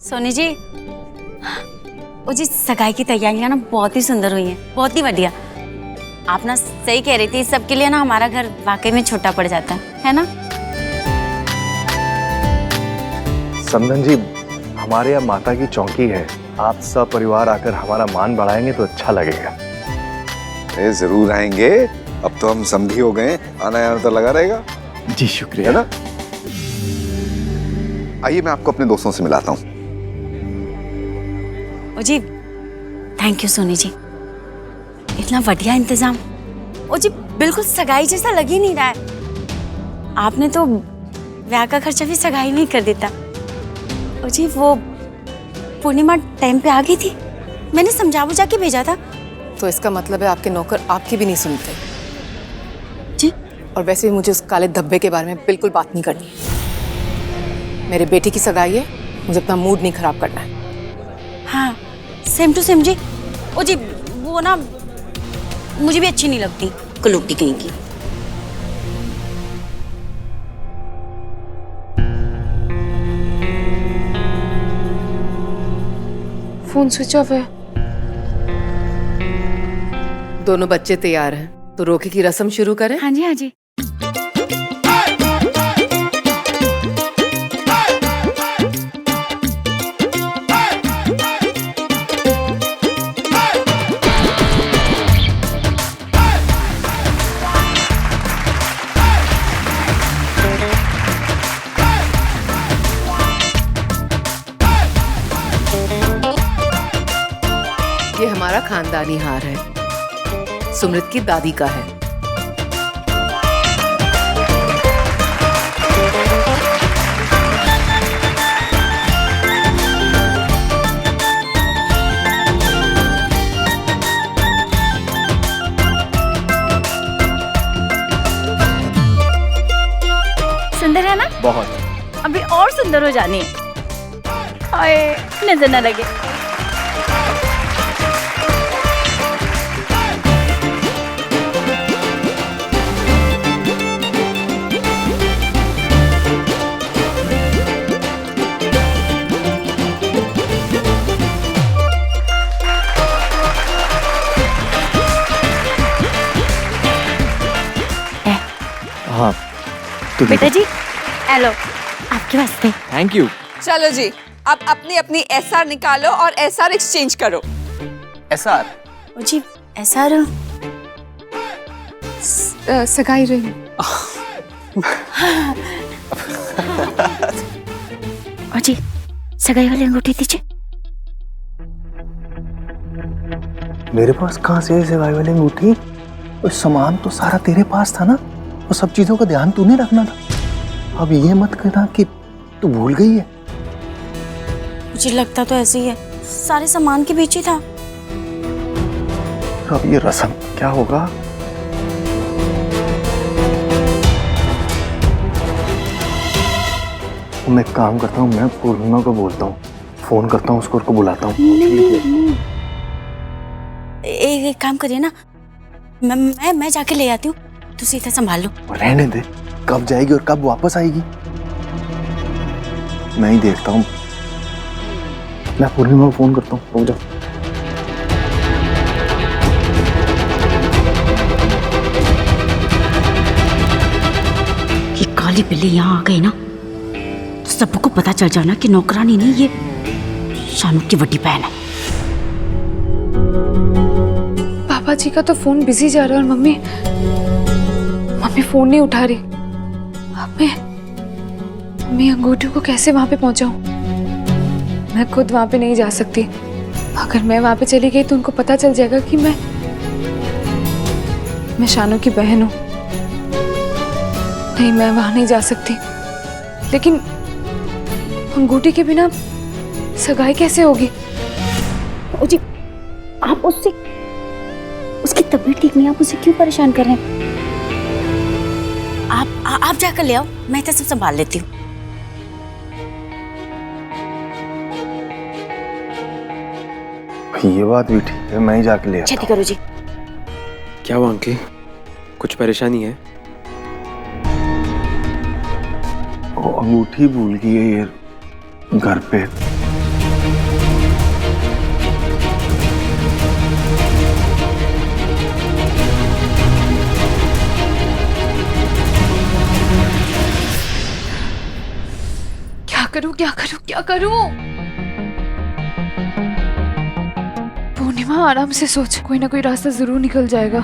सोनी जी, वो जी सगाई की तैयारियां ना बहुत ही सुंदर हुई हैं, बहुत ही बढ़िया। आप ना सही कह रही थी, सबके लिए ना हमारा घर वाकई में छोटा पड़ जाता है ना? समधन जी, हमारे यहाँ माता की चौकी है, आप सब परिवार आकर हमारा मान बढ़ाएंगे तो अच्छा लगेगा। अरे जरूर आएंगे, अब तो हम समझी हो गए, आना जाना तो लगा रहेगा। जी शुक्रिया। है ना? आइए मैं आपको अपने दोस्तों से मिलाता हूँ। ओ जी, थैंक यू सोनी जी, इतना बढ़िया इंतजाम। ओ जी, बिल्कुल सगाई जैसा लग ही नहीं रहा है। आपने तो ब्याह का खर्चा भी सगाई में ही कर देता। ओ जी, वो पूर्णिमा टाइम पे आ गई थी, मैंने समझा बुझा के भेजा था। तो इसका मतलब है आपके नौकर आपकी भी नहीं सुनते जी? और वैसे भी मुझे उस काले धब्बे के बारे में बिल्कुल बात नहीं करनी। मेरे बेटे की सगाई है, मुझे अपना मूड नहीं खराब करना है। हाँ, सेम टू सेम जी। ओ जी, वो ना मुझे भी अच्छी नहीं लगती, कलूटी कहीं की। फोन स्विच ऑफ है। दोनों बच्चे तैयार हैं, तो रोके की रस्म शुरू करें। हाँ जी, हाँ जी। ये हमारा खानदानी हार है, सुमृत की दादी का है। सुंदर है ना? बहुत। अभी और सुंदर हो जानी है। हाय, नजर न लगे। हाँ तो बेटा जी, हेलो, आपके वास्ते। Thank you. चलो जी, अब अपनी अपनी एसआर निकालो और एसआर एक्सचेंज करो। SR। ओ जी, ऐसा सगाई रही। ओ जी, सगाई वाली अंगूठी दीजिए। मेरे पास कहाँ से सगाई वाली अंगूठी? वो सामान तो सारा तेरे पास था ना, वो सब चीजों का ध्यान तूने रखना था। अब ये मत कहना कि तू भूल गई है। मुझे लगता तो ऐसे ही है, सारे सामान के बीच ही था। अब ये रस्म क्या होगा? मैं एक काम करता हूँ, मैं पूर्णिमा को बोलता हूँ, फोन करता हूँ उसको बुलाता हूँ। एक काम करिए ना, मैं जाके ले आती हूँ, तू सीधा संभाल लो। रहने दे, कब जाएगी और कब वापस आएगी मैं ही देखता हूँ। मैं पूर्णिमा को फोन करता हूँ, रुक जा। ये काली बिल्ली यहाँ आ गई ना, तो सबको पता चल जाना कि नौकरानी नहीं, ये शानू की बड़ी बहन है। पापा जी का तो फोन बिजी जा रहा है और मम्मी फोन नहीं उठा रही। अब मैं अंगूठी को कैसे वहां पे पहुंचाऊं? मैं खुद वहां पे नहीं जा सकती। अगर मैं वहां पे चली गई तो उनको पता चल जाएगा कि मैं शानू की बहन हूं। नहीं, मैं वहां नहीं जा सकती। लेकिन अंगूठी के बिना सगाई कैसे होगी? ओ जी, आप उसकी तबीयत ठीक नहीं, आप उसे क्यों परेशान कर रहे हैं? आप जाकर ले आओ, मैं तो सब संभाल लेती हूँ। ये बात भी ठीक है, मैं ही जाके ले आता छेती करो जी। क्या हुआ अंकल, कुछ परेशानी है? हूँ। वो अंगूठी भूल गई है ये घर पे। करूं क्या करूं क्या करूं? पूर्णिमा आराम से सोच, कोई ना कोई रास्ता जरूर निकल जाएगा।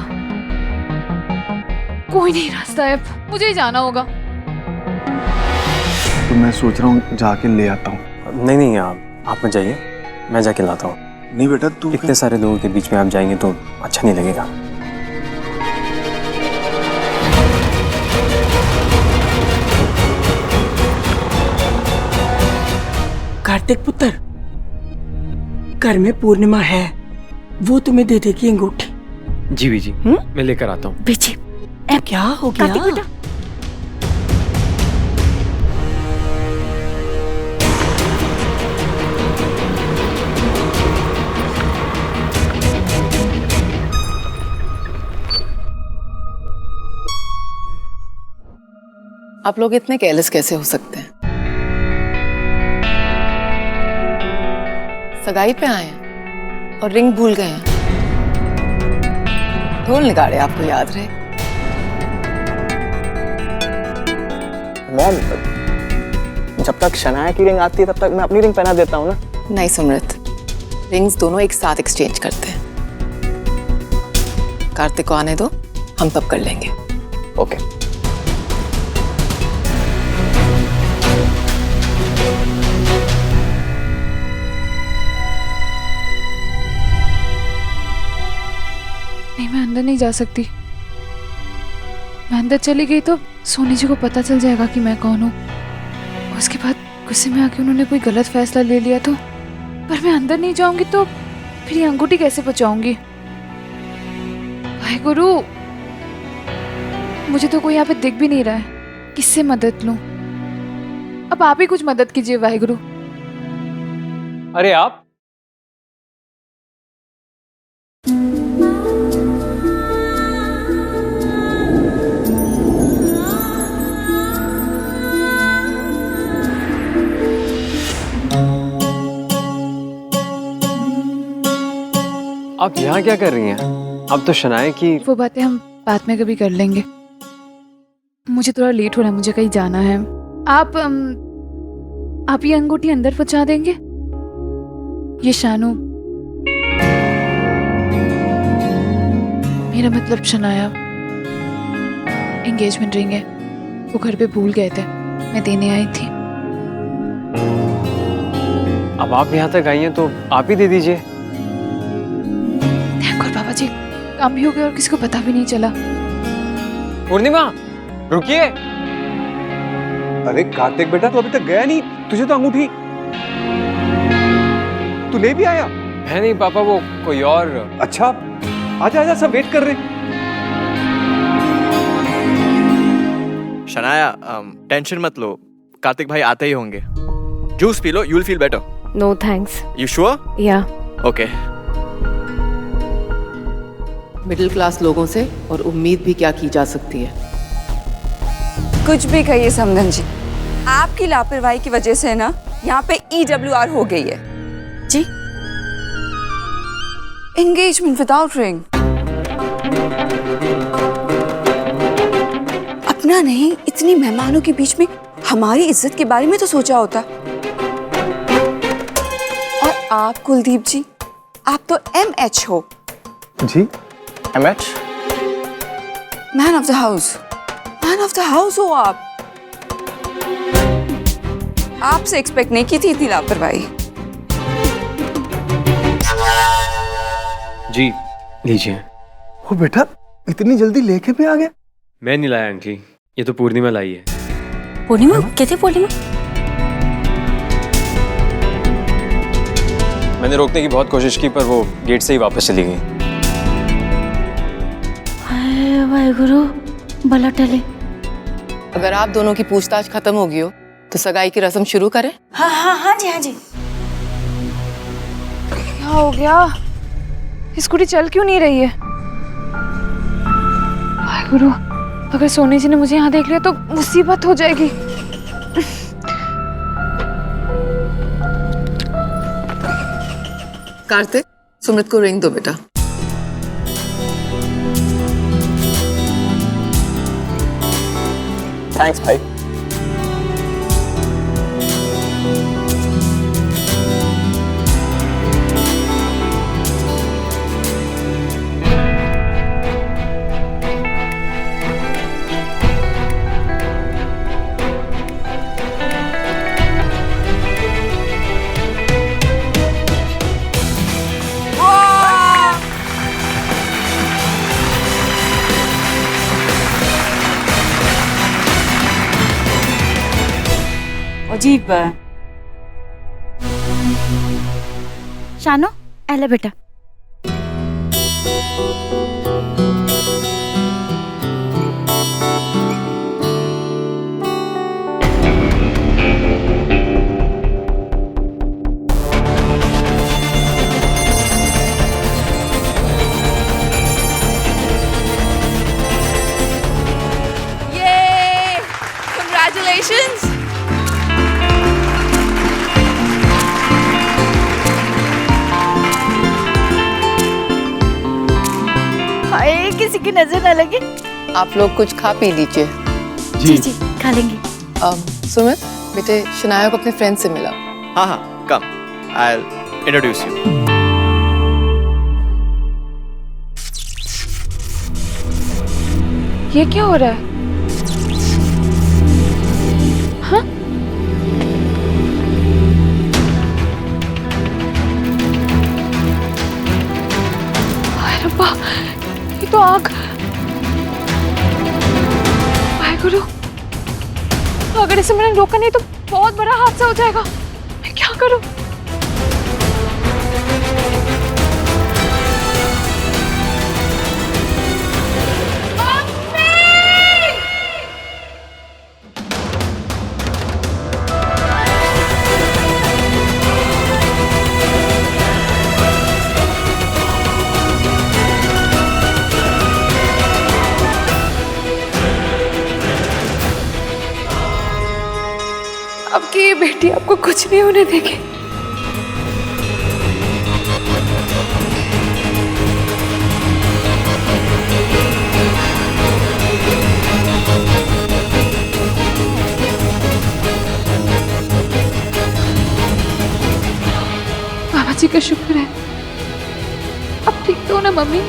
कोई नहीं रास्ता है, मुझे ही जाना होगा। तो मैं सोच रहा हूँ जाके ले आता हूँ। नहीं नहीं, आप मत जाइए, मैं जाके लाता हूँ। नहीं बेटा तू इतने सारे लोगों के बीच में आप जाएंगे तो अच्छा नहीं लगेगा। कार्तिक पुत्र, घर में पूर्णिमा है, वो तुम्हें दे देगी अंगूठी। जी बीजी, मैं लेकर आता हूँ। बेची क्या हो गया? कार्तिक बेटा, आप लोग इतने केयरलेस कैसे हो सकते हैं? सगाई पे आए हैं और रिंग भूल गए हैं। ढोल निकाले आपको याद रहे। मॉम, जब तक शनाया की रिंग आती है तब तक मैं अपनी रिंग पहना देता हूँ ना। नहीं सुमृत, रिंग्स दोनों एक साथ एक्सचेंज करते हैं। कार्तिक को आने दो, हम तब कर लेंगे। ओके। नहीं, मैं अंदर नहीं जा सकती। मैं अंदर चली गई तो सोनी जी को पता चल जाएगा कि मैं कौन हूँ। उसके बाद गुस्से में आके उन्होंने कोई गलत फैसला ले लिया तो। पर मैं अंदर नहीं जाऊंगी तो फिर ये अंगूठी कैसे बचाऊंगी? वाहेगुरु, मुझे तो कोई यहाँ पे दिख भी नहीं रहा है, किससे मदद लूं? अब आप ही कुछ मदद कीजिए वाहेगुरु। अरे आप यहाँ क्या कर रही हैं? अब तो शनाया की वो बातें हम बाद में कभी कर लेंगे। मुझे थोड़ा लेट हो रहा है, मुझे कहीं जाना है। आप ये अंगूठी अंदर पहुंचा देंगे? ये शानू, मेरा मतलब शनाया, एंगेजमेंट रिंग है, वो घर पे भूल गए थे, मैं देने आई थी। अब आप यहाँ तक आई हैं तो आप ही दे दीजिए। थैंक गॉड बाबा जी, काम भी हो गया और किसी को पता भी नहीं चला। पूर्णिमा रुकिए। अरे कार्तिक बेटा, तू अभी तक गया नहीं, तुझे तो अंगूठी तू ले भी आया? है नहीं पापा, वो कोई और। अच्छा, आजा आजा, सब वेट कर रहे। शनाया, टेंशन मत लो, कार्तिक भाई आते ही होंगे। जूस पी लो, you will feel better. No thanks. You sure? Yeah okay. Middle class लोगों से और उम्मीद भी क्या की जा सकती है। कुछ भी कहिए समधन जी, आपकी लापरवाही की वजह से ना यहाँ पे EWR हो गई है जी। Engagement without ring. अपना नहीं, इतनी मेहमानों के बीच में हमारी इज्जत के बारे में तो सोचा होता। और आप कुलदीप जी, आप तो MH हो। जी MH? Man of the house, man of the house हो आप। आपसे एक्सपेक्ट नहीं की थी इतनी लापरवाही। जी लीजिए। वो बेटा इतनी जल्दी लेके भी आ गया? मैं नहीं लाया अंकल, ये तो पूर्णिमा लाई है। पूर्णिमा? कहते पूर्णिमा? मैंने रोकने की बहुत कोशिश की पर वो गेट से ही वापस चली गई। हाय वाहेगुरु, भला टले। अगर आप दोनों की पूछताछ खत्म होगी हो तो सगाई की रस्म शुरू करें। हाँ हाँ हाँ जी, हाँ जी। क्या हो गया? स्कूटी चल क्यों नहीं रही है? वाहेगुरु, अगर सोनी जी ने मुझे यहाँ देख लिया तो मुसीबत हो जाएगी। कार्तिक, सुमृत को रिंग दो बेटा। थैंक्स भाई। ठीक बा। शानो एले बेटा। Yay! Congratulations! हाय किसी की नजर न लगे। आप लोग कुछ खा पी लीजिए। जी जी खा लेंगे। सुमित बेटे शनाया को अपने फ्रेंड से मिला। हाँ हाँ कम आई इंट्रोड्यूस यू। ये क्या हो रहा है? हाँ? हाय रब्बा, ये तो आग। वाहेगुरु, अगर इसे मैंने रोका नहीं तो बहुत बड़ा हादसा हो जाएगा। मैं क्या करूं? अब की ये बेटी आपको कुछ नहीं होने देगी। बाबा जी का शुक्र है, अब ठीक तो ना मम्मी?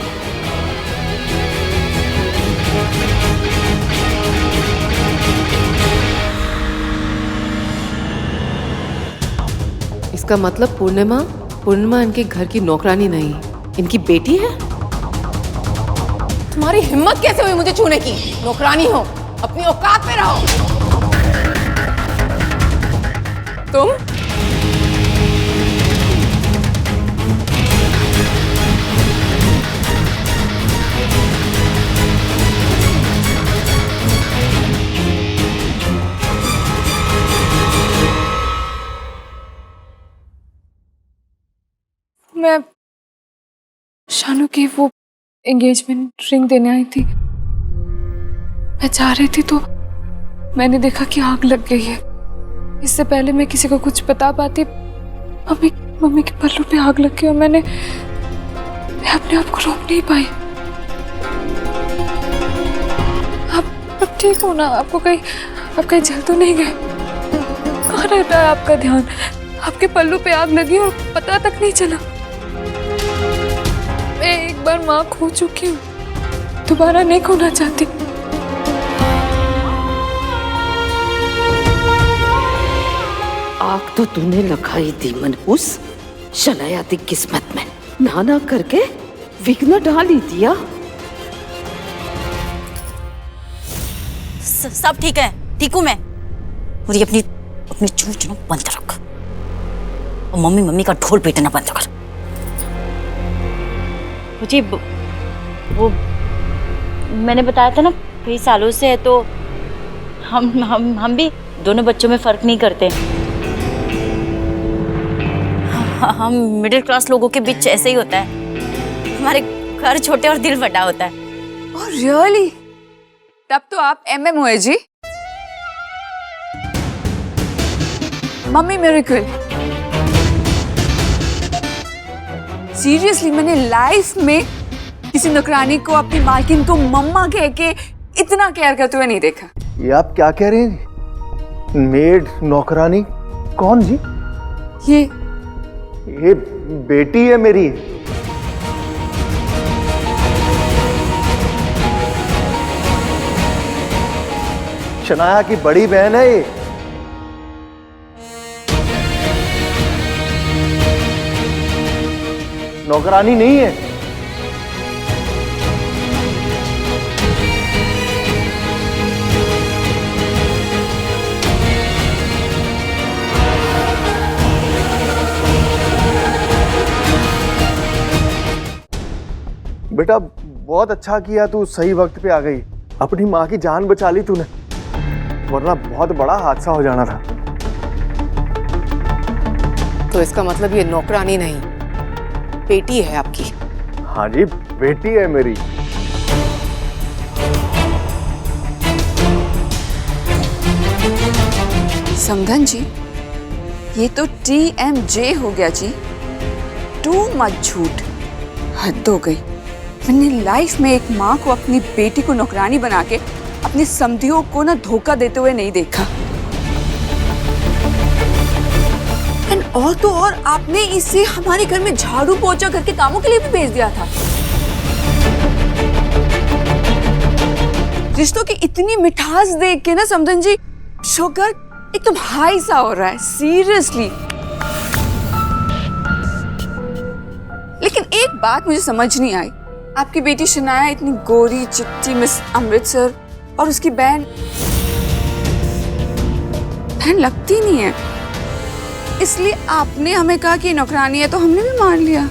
इसका मतलब पूर्णिमा इनके घर की नौकरानी नहीं, इनकी बेटी है। तुम्हारी हिम्मत कैसे हुई मुझे छूने की? नौकरानी हो, अपनी औकात पे रहो। तुम मैं शानू की वो एंगेजमेंट रिंग देने आई थी। मैं जा रही थी तो मैंने देखा कि आग लग गई है। इससे पहले मैं किसी को कुछ बता पाती, मम्मी के पल्लू पे आग लग गई और मैं अपने आप को रोक नहीं पाई। आप ठीक हो ना? आप कहीं जल तो नहीं गए? कहाँ रहता है आपका ध्यान? आपके पल्लू पे आग लगी और पता तक नहीं चला। मैं एक बार माँ खो चुकी हूँ, दोबारा नहीं खोना चाहती। आग तो तूने लगाई दी मनहूस, शनाया थी किस्मत में, ना करके विघ्न डाल ही दिया। सब ठीक है, ठीक हूँ मैं। और ये अपनी चूच ना बंद रख और मम्मी का ढोल पीटना बंद कर। मुझे वो मैंने बताया था ना कई सालों से है, तो हम भी दोनों बच्चों में फर्क नहीं करते। हम मिडिल क्लास लोगों के बीच ऐसे ही होता है, हमारे घर छोटे और दिल बड़ा होता है। Oh really? तब तो आप MM हुए जी। Mummy miracle. सीरियसली मैंने लाइफ में किसी नौकरानी को अपनी मालकिन को मम्मा कह के इतना केयर करते हुए नहीं देखा। ये आप क्या कह रहे हैं? मेड नौकरानी कौन जी? ये बेटी है मेरी। शनाया की बड़ी बहन है ये। नौकरानी नहीं है। बेटा बहुत अच्छा किया, तू सही वक्त पे आ गई। अपनी माँ की जान बचा ली तूने, वरना बहुत बड़ा हादसा हो जाना था। तो इसका मतलब ये नौकरानी नहीं, बेटी है आपकी। हाँ जी, बेटी है मेरी। समधन जी, ये तो TMJ हो गया जी। टू मच झूठ, हद हो गई। मैंने लाइफ में एक माँ को अपनी बेटी को नौकरानी बना के अपनी समधियों को ना धोखा देते हुए नहीं देखा। एंड और तो और आपने इसे हमारे घर में झाड़ू पोछा घर के कामों के लिए भी भेज दिया था। रिश्तों की इतनी मिठास देख के ना समधन जी, शुगर एकदम हाई सा हो रहा है, सीरियसली। लेकिन एक बात मुझे समझ नहीं आई, आपकी बेटी शनाया इतनी गोरी चिट्टी मिस अमृतसर, और उसकी बहन लगती नहीं है, इसलिए आपने हमें कहा कि नौकरानी है, तो हमने भी मान लिया।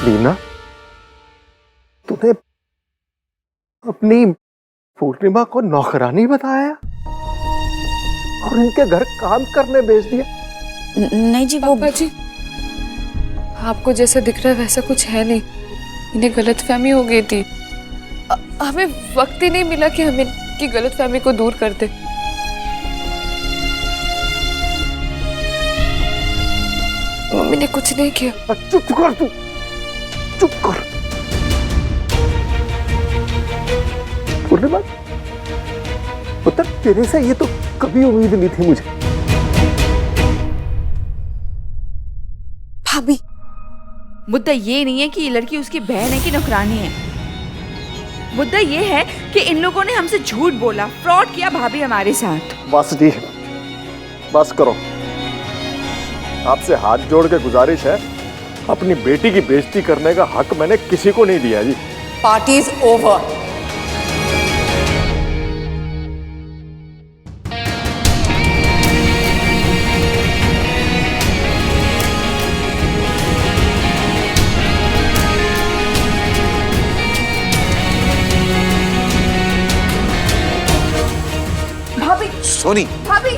लीना, तूने अपनी पूर्णिमा को नौकरानी बताया और इनके घर काम करने भेज दिया? नहीं जी, वो पापा जी, आपको जैसा दिख रहा है वैसा कुछ है नहीं। इन्हें गलतफहमी हो गई थी। हमें वक्त ही नहीं मिला कि हम इनकी गलतफहमी को दूर कर दे। मम्मी ने कुछ नहीं किया। चुप कर तू, चुप कर। पूर्णिमा पुत्र, तेरे से ये तो कभी उम्मीद नहीं थी मुझे। भाभी, मुद्दा ये नहीं है कि ये लड़की उसकी बहन है कि नौकरानी है। मुद्दा ये है कि इन लोगों ने हमसे झूठ बोला, फ्रॉड किया भाभी हमारे साथ। बस जी, बस करो। आपसे हाथ जोड़ के गुजारिश है, अपनी बेटी की बेइज्जती करने का हक मैंने किसी को नहीं दिया जी। Party is over. सोनी, भाभी